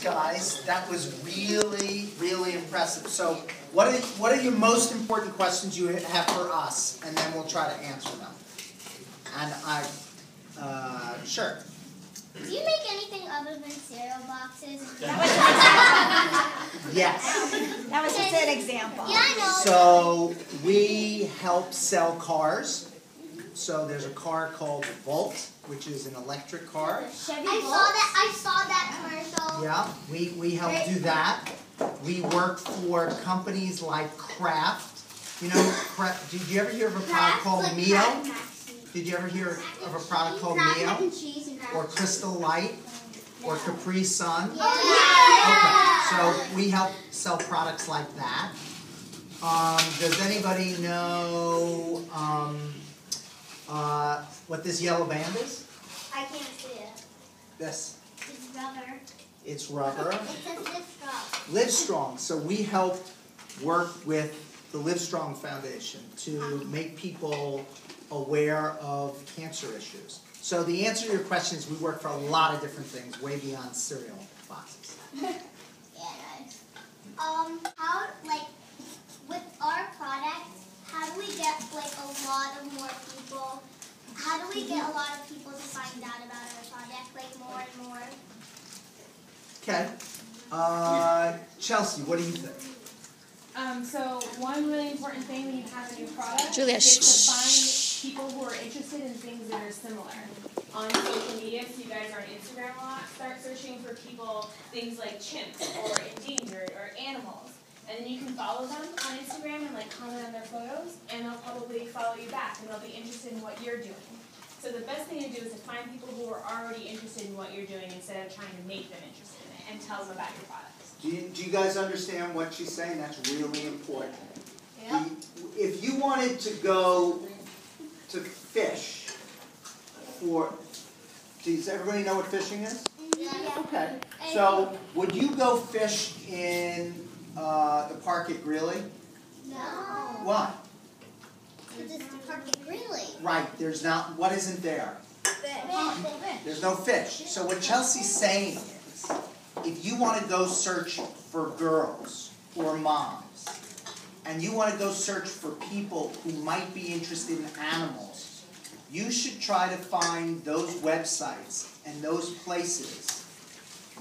guys. That was really, really impressive. So, what are your most important questions you have for us? And then we'll try to answer them. And sure. Do you make anything other than cereal boxes? Yes. That was just an example. Yeah, I know. So, we help sell cars. So there's a car called Volt, which is an electric car. I saw that commercial. Yeah, we help do that. We work for companies like Kraft. You know, did you ever hear of a product called Mio? Did you ever hear of a product called Mio? Or Crystal Light? Or Capri Sun? Okay, so we help sell products like that. Does anybody know what this yellow band is? I can't see it. This. It's rubber. It's rubber. It says Livestrong. Livestrong. So we help work with the Livestrong Foundation to make people aware of cancer issues. So the answer to your question is we work for a lot of different things, way beyond cereal boxes. Yeah, nice. How, like, with our products, how do we get, like, a lot of more people? How do we get a lot of people to find out about our project, like, more and more? Okay. Chelsea, what do you think? So one really important thing when you have a new product Julia, is to find people who are interested in things that are similar. On social media, so you guys are on Instagram a lot, start searching for people, things like chimps or endangered or animals. And then you can follow them on Instagram and like comment on their photos, and they'll probably follow you back, and they'll be interested in what you're doing. So the best thing to do is to find people who are already interested in what you're doing instead of trying to make them interested in it, and tell them about your products. Do you guys understand what she's saying? That's really important. Yeah. If you wanted to go to fish does everybody know what fishing is? Yeah. Okay. So, would you go fish in the park at Greeley? No. Why? Because it's the park at Greeley. Right, there's not, what isn't there? There's no fish. So what Chelsea's saying is, if you want to go search for girls or moms, and you want to go search for people who might be interested in animals, you should try to find those websites and those places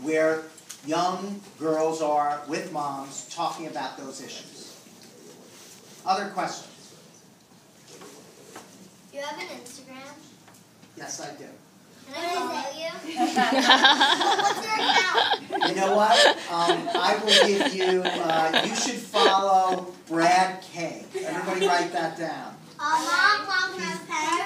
where young girls are with moms talking about those issues. Other questions? You have an Instagram? Yes, I do. Can I follow you? What's your account? You know what? I will give you, you should follow Brad K. Everybody write that down. Mom has pen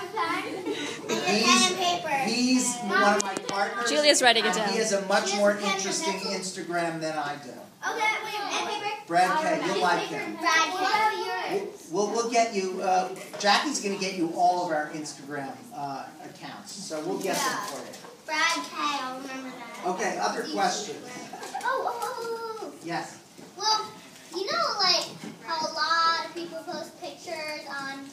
and paper. He's one of my partners. Julia's writing it and down. he has a much more interesting Instagram than I do. Okay, wait, and paper? Brad K, you'll like him. Brad, what about yours? We'll get you, Jackie's going to get you all of our Instagram accounts. So we'll get them for you. Brad K, I'll remember that. Okay, other questions? Oh. Yes. Well, you know, like, how a lot of people post pictures on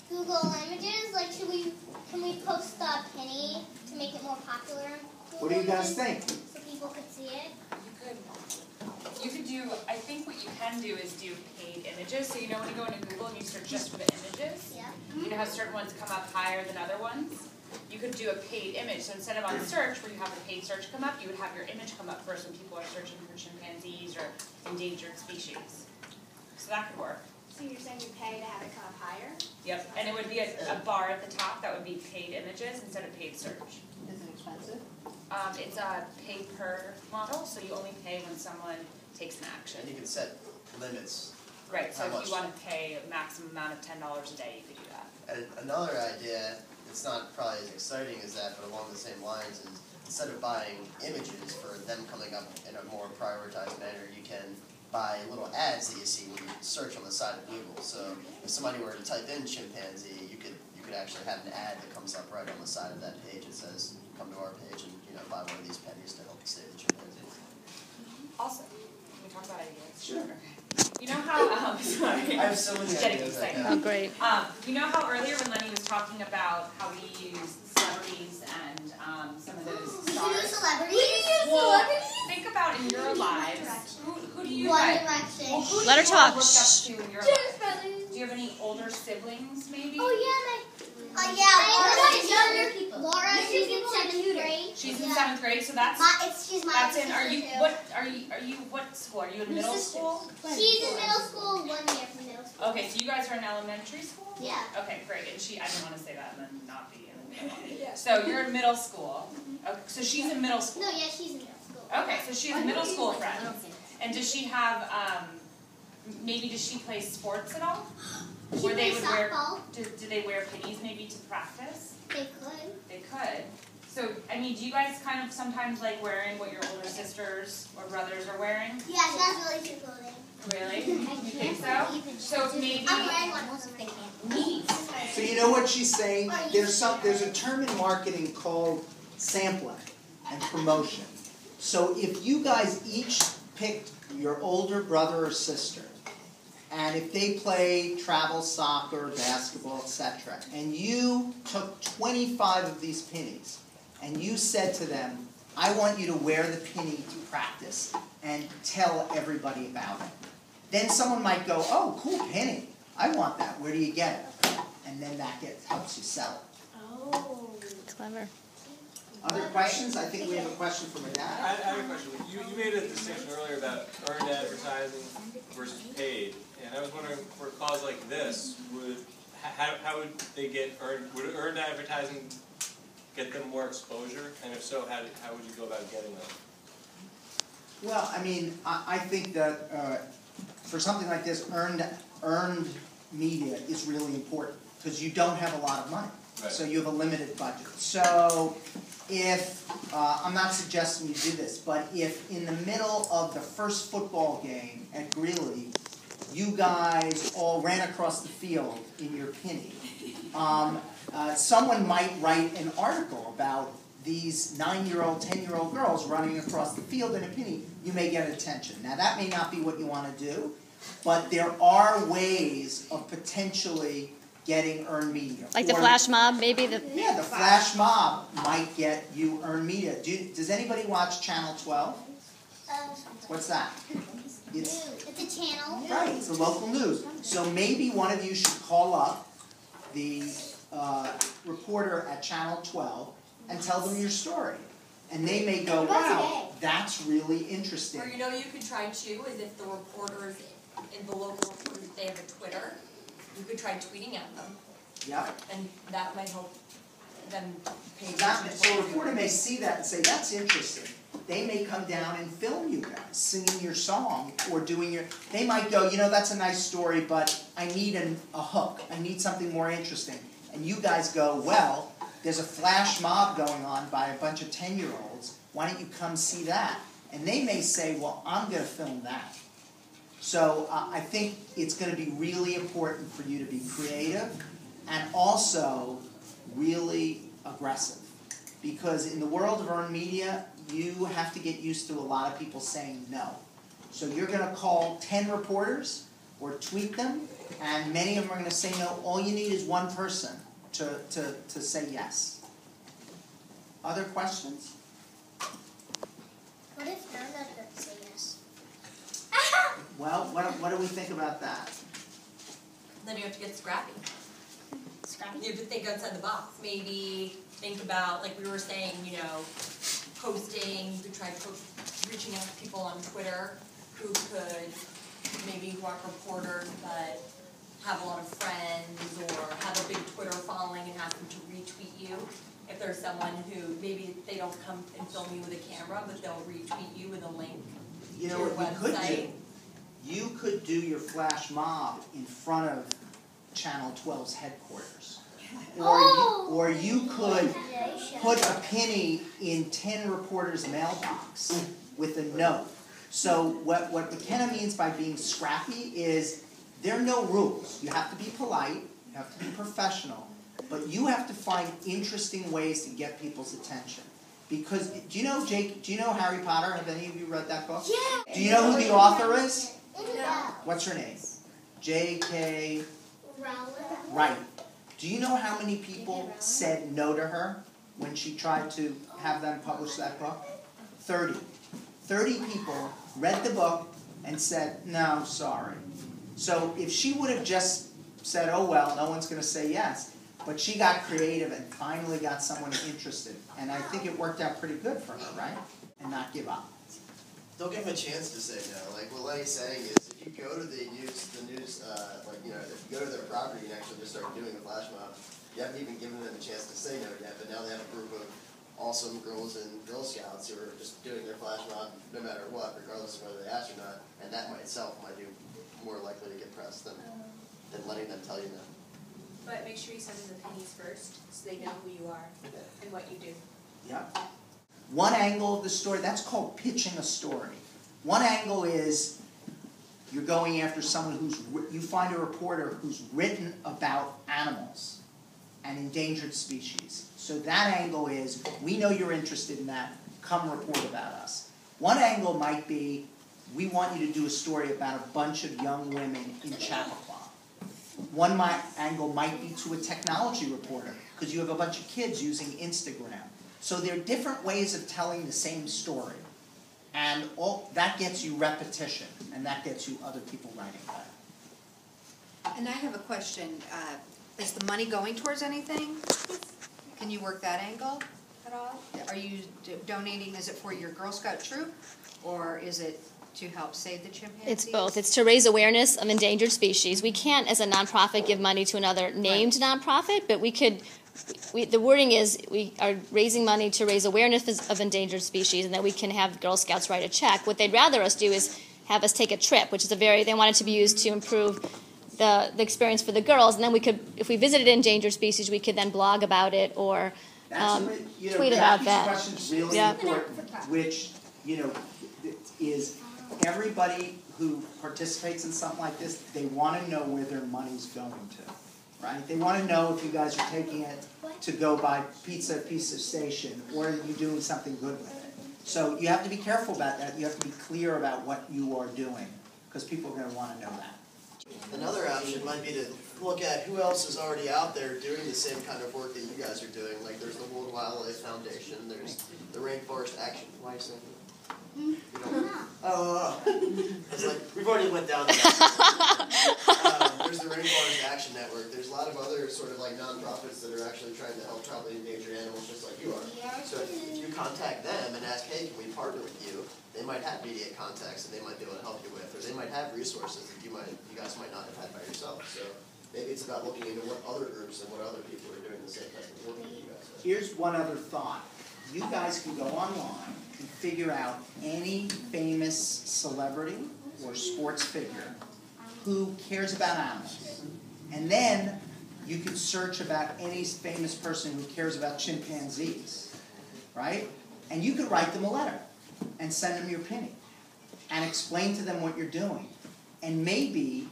Google Images? Like, can we post a penny to make it more popular on Google What do you guys Images think? so people could see it? You could do, I think what you can do is do paid images. So you know when you go into Google and you search just for the images, Yeah. you know how certain ones come up higher than other ones? You could do a paid image. So instead of on search where you have the paid search come up, you would have your image come up first when people are searching for chimpanzees or endangered species. So that could work. So you're saying you pay to have it come up higher? Yep, and it would be a bar at the top that would be paid images instead of paid search. Is it expensive? It's a pay per model, so you only pay when someone takes an action. And you can set limits. Right, so How if you much? want to pay a maximum amount of $10 a day, you could do that. And another idea, it's not probably as exciting as that, but along the same lines, is instead of buying images for them coming up in a more prioritized manner, you can buy little ads that you see when you search on the side of Google. So if somebody were to type in chimpanzee, you could actually have an ad that comes up right on the side of that page. It says, "Come to our page and buy one of these pennies to help save the chimpanzees." Also, can we talk about ideas? Sure. Okay. You know how, sorry. I have so many It's getting ideas right exciting. Oh, great. You know how earlier when Lenny was talking about how we use celebrities and some of those You stars? use celebrities? Well, You One guys. Direction. Well, who do Let her you talk. all look up to in your life? Brothers. Do you have any older siblings, maybe? Oh yeah, younger people. Laura, she's in 7th grade. She's in 7th grade, so that's She's my that's in. sister Are you too. what school? Are you in middle school? She's in middle school, 1 year from middle school. Okay, so you guys are in elementary school? Yeah. Okay, great. And I didn't want to say that and then not be in the middle. So you're in middle school. Okay, so she's in middle school. No, yeah, she's in middle school. Okay, so she has middle school friends. And does she have maybe does she play sports at all? She Where they plays would wear softball. do they wear pennies maybe to practice? They could. They could. So I mean, do you guys kind of sometimes like wearing what your older sisters or brothers are wearing? Yeah, she has really cute clothing. Really? You think so? So maybe I'm wearing one. neat. So you know what she's saying? There's a term in marketing called sampling and promotion. So if you guys each picked your older brother or sister, and if they play travel soccer, basketball, etc., and you took 25 of these pennies, and you said to them, I want you to wear the penny to practice and tell everybody about it. Then someone might go, oh, cool penny. I want that. Where do you get it? And then that helps you sell it. Oh. Clever. Other questions? I think we have a question from a dad. I have a question. You made a distinction earlier about earned advertising versus paid, and I was wondering for a cause like this, how would they get earned? Would earned advertising get them more exposure, and if so, how would you go about getting them? Well, I mean, I think that for something like this, earned media is really important because you don't have a lot of money. Right. So you have a limited budget. So if, I'm not suggesting you do this, but if in the middle of the first football game at Greeley, you guys all ran across the field in your penny, someone might write an article about these 9-year-old, 10-year-old girls running across the field in a penny. You may get attention. Now that may not be what you want to do, but there are ways of potentially getting earned media. Like the flash mob, maybe? Yeah, the flash mob might get you earned media. Does anybody watch Channel 12? What's that? It's a channel. Right, it's the local news. So maybe one of you should call up the reporter at Channel 12 and tell them your story. And they may go, wow, that's really interesting. Or you could try too, is if the reporters in the local reporters, they have a Twitter, you could try tweeting at them. Yep. And that might help them pay So attention. a reporter may see that and say, that's interesting. They may come down and film you guys singing your song or doing your, they might go, that's a nice story, but I need a hook. I need something more interesting. And you guys go, well, there's a flash mob going on by a bunch of 10-year-olds. Why don't you come see that? And they may say, well, I'm going to film that. So I think it's going to be really important for you to be creative and also really aggressive. Because in the world of earned media, you have to get used to a lot of people saying no. So you're going to call 10 reporters or tweet them, and many of them are going to say no. All you need is one person to say yes. Other questions? What if none of them say yes? Well, what do we think about that? Then you have to get scrappy. Scrappy? You have to think outside the box. Maybe think about, like we were saying, posting, you could try reaching out to people on Twitter who aren't reporters but have a lot of friends or have a big Twitter following and ask them to retweet you. If there's someone who maybe they don't come and film you with a camera, but they'll retweet you with a link You know to your what you could website. do? You could do your flash mob in front of Channel 12's headquarters. Or you could put a penny in 10 reporters' mailbox with a note. So what McKenna means by being scrappy is there are no rules. You have to be polite, you have to be professional, but you have to find interesting ways to get people's attention. Because, do you know Harry Potter? Have any of you read that book? Yeah. Do you know who the author is? No. What's her name? J.K. Rowling. Right. Do you know how many people said no to her when she tried to have them publish that book? 30. 30 people read the book and said, no, sorry. So if she would have just said, oh well, no one's going to say yes, but she got creative and finally got someone interested. And I think it worked out pretty good for her, right? And not give up. Don't give them a chance to say no. Like what Lenny's saying is, if you go to the news, like, you know, if you go to their property and actually just start doing a flash mob, you haven't even given them a chance to say no yet, but now they have a group of awesome girls and Girl Scouts who are just doing their flash mob no matter what, regardless of whether they ask or not, and that by itself might be more likely to get press than letting them tell you no. But make sure you send them the pennies first, so they know who you are and what you do. Yep. One angle of the story, that's called pitching a story. One angle is you're going after someone you find a reporter who's written about animals and endangered species. So that angle is, we know you're interested in that, come report about us. One angle might be, we want you to do a story about a bunch of young women in Chappaqua. One angle might be to a technology reporter, because you have a bunch of kids using Instagram. So there are different ways of telling the same story. And all that gets you repetition, and that gets you other people writing about it. And I have a question. Is the money going towards anything? Can you work that angle at all? Are you donating, is it for your Girl Scout troop, or is it to help save the chimpanzees? It's both. It's to raise awareness of endangered species. We can't, as a nonprofit, give money to another named nonprofit, but we could. The wording is we are raising money to raise awareness of endangered species, and that we can have Girl Scouts write a check. What they'd rather us do is have us take a trip, which is they want it to be used to improve the experience for the girls, and then we could, if we visited endangered species, we could then blog about it or tweet about that. That's question's really important, which, is everybody who participates in something like this, they want to know where their money's going to. Right? They want to know if you guys are taking it to go buy pizza at Pizza Station, or are you doing something good with it. So you have to be careful about that. You have to be clear about what you are doing, because people are going to want to know that. Another option might be to look at who else is already out there doing the same kind of work that you guys are doing. Like there's the World Wildlife Foundation, there's the Rainforest Action. Why are you saying that? You don't, it's like, we've already went down that. There's the Rainforest Action Network. There's a lot of other sort of like non-profits that are actually trying to help probably endangered animals just like you are. So if you contact them and ask, hey, can we partner with you? They might have media contacts that they might be able to help you with, or they might have resources that you guys might not have had by yourself. So maybe it's about looking into what other groups and what other people are doing the same type of work that you guys are. Here's one other thought. You guys can go online and figure out any famous celebrity or sports figure who cares about animals. And then you can search about any famous person who cares about chimpanzees, right? And you could write them a letter and send them your penny and explain to them what you're doing. And maybe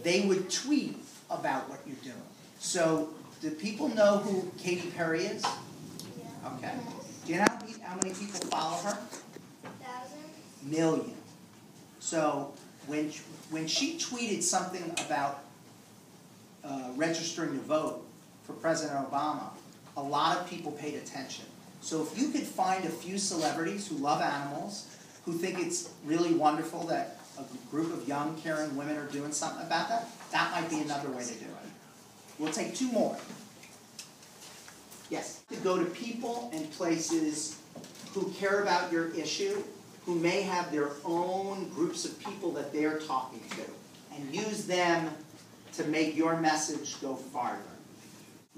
they would tweet about what you're doing. So do people know who Katy Perry is? Okay. Do you know how many people follow her? 1,000. Million. So when she tweeted something about registering to vote for President Obama, a lot of people paid attention. So if you could find a few celebrities who love animals, who think it's really wonderful that a group of young, caring women are doing something about that, that might be another way to do it. We'll take two more. Yes. To go to people and places who care about your issue, who may have their own groups of people that they're talking to, and use them to make your message go farther.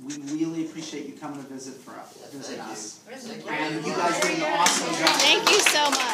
We really appreciate you coming to visit us. Thank you. And you guys did an awesome job. Thank you so much.